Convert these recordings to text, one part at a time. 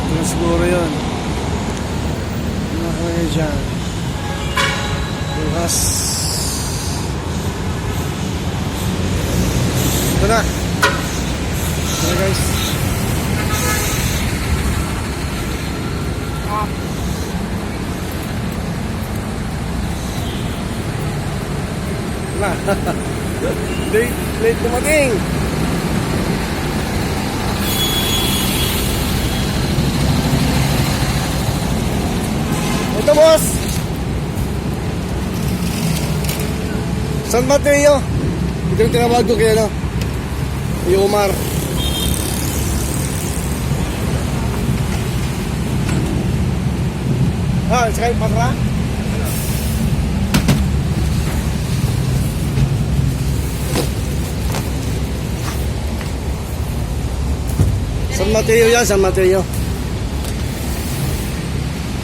Ito na siguro yun. Ano kaya dyan? Bukas. Ito na. Ito na guys. Na. Late dumating. Ito boss. San Mateo. Ito yung tinawag ko kaya no. Yung Umar. Sakay patra. San Mateo yan, San Mateo.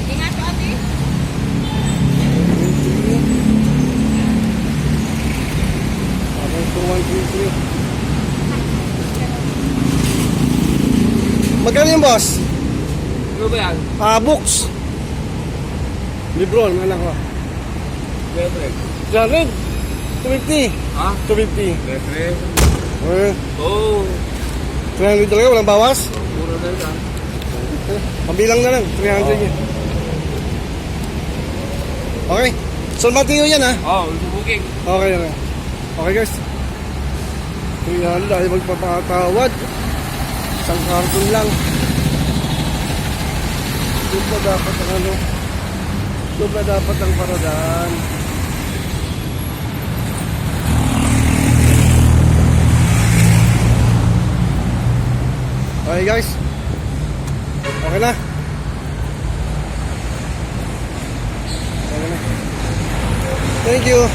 Ingat po ate. Okay, 2133. Magkano yung boss? Ano ba yan? Books. Libro, mga anak ko. Letre. 300. 250. Ha? 250. Letre. Oh. Oh. 300 talaga, walang bawas. Mura na yan. Pabilang na lang, 300 yun. Okay. San Mateo yan ha. Oh, booking. Okay, okay. Okay guys. 300 ay magpapatawad. Isang karton lang. Doon pa dapat ang ano. Doon pa dapat ang paradaan. Okay guys. Okay na. Okay na. Thank you.